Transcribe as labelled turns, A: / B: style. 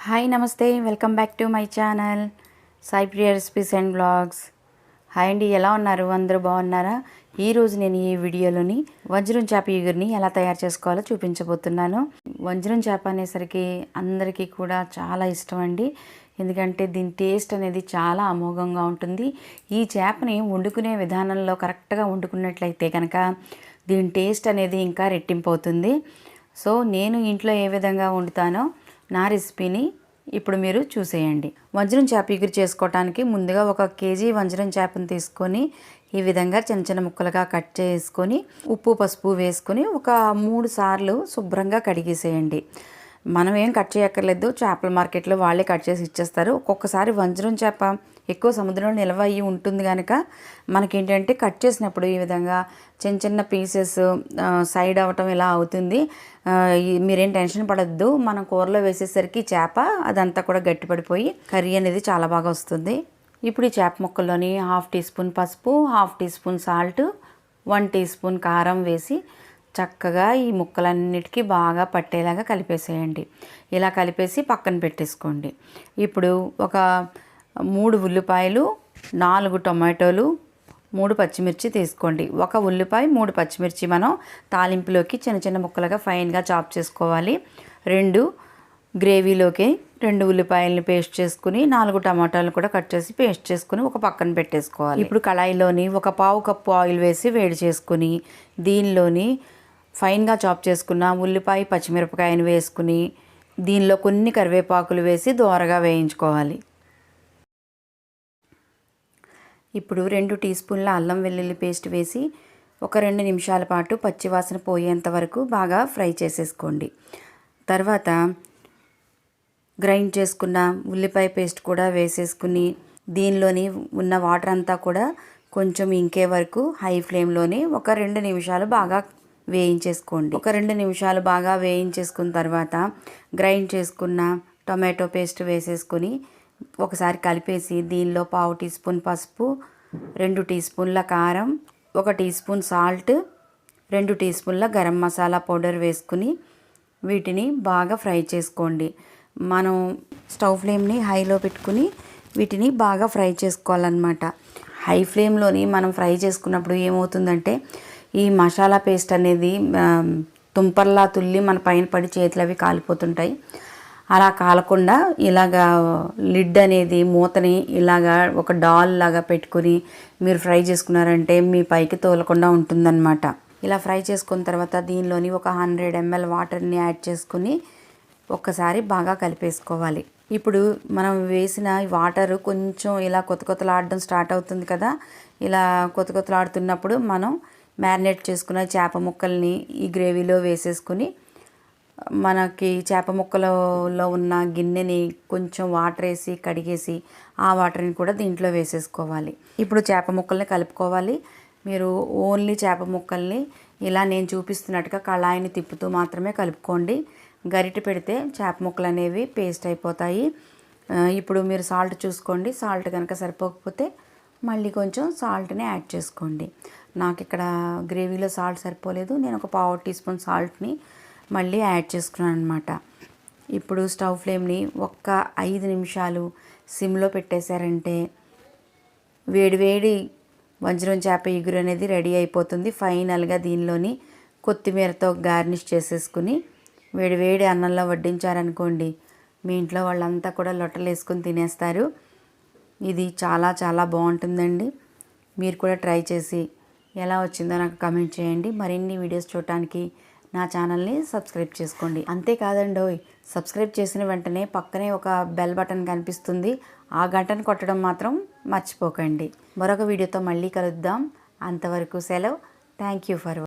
A: Hi నమస్తే, welcome back to my channel Sai Priya recipes and blogs. Hi అండి, ఎలా ఉన్నారు? అందరూ బాగున్నారా? ఈరోజు నేను ఈ వీడియోలోని వంజరం చేప ఇగురుని ఎలా తయారు చేసుకోవాలో చూపించబోతున్నాను. వంజరం చేప అనేసరికి అందరికీ కూడా చాలా ఇష్టం అండి. ఎందుకంటే దీని టేస్ట్ అనేది చాలా అమోఘంగా ఉంటుంది. ఈ చేపని వండుకునే విధానంలో కరెక్ట్గా వండుకున్నట్లయితే కనుక దీని టేస్ట్ అనేది ఇంకా రెట్టింపు అవుతుంది. సో నేను ఇంట్లో ఏ విధంగా వండుతానో నా రెసిపీని ఇప్పుడు మీరు చూసేయండి. వంజరం చేప ఇగురు చేసుకోవడానికి ముందుగా 1 కేజీ వంజరం చేపను తీసుకొని ఈ విధంగా చిన్న చిన్న ముక్కలుగా కట్ చేసుకొని ఉప్పు పసుపు వేసుకొని ఒక 3 సార్లు శుభ్రంగా కడిగేసేయండి. మనం ఏం కట్ చేయక్కర్లేదు, చేపల మార్కెట్లో వాళ్ళే కట్ చేసి ఇచ్చేస్తారు. ఒక్కొక్కసారి వంజరం చేప ఎక్కువ సముద్రంలో నిల్వ అయ్యి ఉంటుంది కనుక మనకేంటంటే కట్ చేసినప్పుడు ఈ విధంగా చిన్న చిన్న పీసెస్ సైడ్ అవ్వటం ఇలా అవుతుంది. మీరేం టెన్షన్ పడద్దు, మనం కూరలో వేసేసరికి చేప అదంతా కూడా గట్టిపడిపోయి కర్రీ అనేది చాలా బాగా వస్తుంది. ఇప్పుడు ఈ చేప ముక్కల్లోని 1/2 టీ స్పూన్ పసుపు, 1/2 teaspoon salt, 1 teaspoon కారం వేసి చక్కగా ఈ ముక్కలన్నిటికీ బాగా పట్టేలాగా కలిపేసేయండి. ఇలా కలిపేసి పక్కన పెట్టేసుకోండి. ఇప్పుడు ఒక 3 ఉల్లిపాయలు, 4 టొమాటోలు, 3 పచ్చిమిర్చి తీసుకోండి. 1 ఉల్లిపాయ, 3 పచ్చిమిర్చి మనం తాలింపులోకి చిన్న చిన్న ముక్కలుగా ఫైన్గా చాప్ చేసుకోవాలి. 2 గ్రేవీలోకి 2 ఉల్లిపాయలని పేస్ట్ చేసుకుని 4 టమాటాలను కూడా కట్ చేసి పేస్ట్ చేసుకుని ఒక పక్కన పెట్టేసుకోవాలి. ఇప్పుడు కళాయిలోని 1/4 కప్పు ఆయిల్ వేసి వేడి చేసుకుని దీనిలోని ఫైన్గా చాప్ చేసుకున్న ఉల్లిపాయ పచ్చిమిరపకాయను వేసుకుని దీనిలో కొన్ని కరివేపాకులు వేసి దోరగా వేయించుకోవాలి. ఇప్పుడు 2 టీ స్పూన్ల అల్లం వెల్లుల్లి పేస్ట్ వేసి ఒక 2 నిమిషాల పాటు పచ్చివాసన పోయేంత వరకు బాగా ఫ్రై చేసేసుకోండి. తర్వాత గ్రైండ్ చేసుకున్న ఉల్లిపాయ పేస్ట్ కూడా వేసేసుకుని దీనిలోని ఉన్న వాటర్ అంతా కూడా కొంచెం ఇంకే వరకు హై ఫ్లేమ్లోని ఒక 2 నిమిషాలు బాగా వేయించేసుకోండి. ఒక 2 నిమిషాలు బాగా వేయించేసుకున్న తర్వాత గ్రైండ్ చేసుకున్న టొమాటో పేస్ట్ వేసేసుకొని ఒకసారి కలిపేసి దీనిలో 1/2 టీ స్పూన్ పసుపు, 2 టీ స్పూన్ల కారం, 1 టీ స్పూన్ సాల్ట్, 2 టీ స్పూన్ల గరం మసాలా పౌడర్ వేసుకుని వీటిని బాగా ఫ్రై చేసుకోండి. మనం స్టవ్ ఫ్లేమ్ని హైలో పెట్టుకుని వీటిని బాగా ఫ్రై చేసుకోవాలన్నమాట. హై ఫ్లేమ్లోని మనం ఫ్రై చేసుకున్నప్పుడు ఏమవుతుందంటే ఈ మసాలా పేస్ట్ అనేది తుంపర్లా తుల్లి మన పైన పడి చేతులు అవి కాలిపోతుంటాయి. అలా కాలకుండా ఇలాగా లిడ్ అనేది మూతని ఇలాగా ఒక డాల్ లాగా పెట్టుకుని మీరు ఫ్రై చేసుకున్నారంటే మీ పైకి తోలకుండా ఉంటుందన్నమాట. ఇలా ఫ్రై చేసుకున్న తర్వాత దీనిలోని ఒక 100 ml వాటర్ని యాడ్ చేసుకుని ఒక్కసారి బాగా కలిపేసుకోవాలి. ఇప్పుడు మనం వేసిన వాటర్ కొంచెం ఇలా కొత్తలాడడం స్టార్ట్ అవుతుంది కదా. ఇలా కొత్తలాడుతున్నప్పుడు మనం మ్యారినేట్ చేసుకున్న చేప ముక్కల్ని ఈ గ్రేవీలో వేసేసుకుని మనకి చేప ముక్కలలో ఉన్న గిన్నెని కొంచెం వాటర్ వేసి కడిగేసి ఆ వాటర్ని కూడా దీంట్లో వేసేసుకోవాలి. ఇప్పుడు చేప ముక్కల్ని కలుపుకోవాలి. మీరు ఓన్లీ చేప ముక్కల్ని ఇలా నేను చూపిస్తున్నట్టుగా కళాయిని తిప్పుతూ మాత్రమే కలుపుకోండి. గరిటె పెడితే చేప ముక్కలు అనేవి పేస్ట్ అయిపోతాయి. ఇప్పుడు మీరు సాల్ట్ చూసుకోండి. సాల్ట్ కనుక సరిపోకపోతే మళ్ళీ కొంచెం సాల్ట్ని యాడ్ చేసుకోండి. నాకు ఇక్కడ గ్రేవీలో సాల్ట్ సరిపోలేదు, నేను ఒక 1/4 టీ స్పూన్ సాల్ట్ని మళ్ళీ యాడ్ చేసుకున్నాను అనమాట. ఇప్పుడు స్టవ్ ఫ్లేమ్ని ఒక్క 5 నిమిషాలు సిమ్లో పెట్టేశారంటే వేడివేడి వంజరం చేప ఇగురు అనేది రెడీ అయిపోతుంది. ఫైనల్గా దీనిలోని కొత్తిమీరతో గార్నిష్ చేసేసుకుని వేడివేడి అన్నంలో వడ్డించారనుకోండి, మీ ఇంట్లో వాళ్ళంతా కూడా లొట్టలు వేసుకుని తినేస్తారు. ఇది చాలా చాలా బాగుంటుందండి. మీరు కూడా ట్రై చేసి ఎలా వచ్చిందో నాకు కామెంట్ చేయండి. మరిన్ని వీడియోస్ చూడటానికి నా ఛానల్ని సబ్స్క్రైబ్ చేసుకోండి. అంతేకాదండోయ్, సబ్స్క్రైబ్ చేసిన వెంటనే పక్కనే ఒక బెల్ బటన్ కనిపిస్తుంది. ఆ గంటను కొట్టడం మాత్రం మర్చిపోకండి. మరొక వీడియోతో మళ్ళీ కలుద్దాం. అంతవరకు సెలవు. Thank you for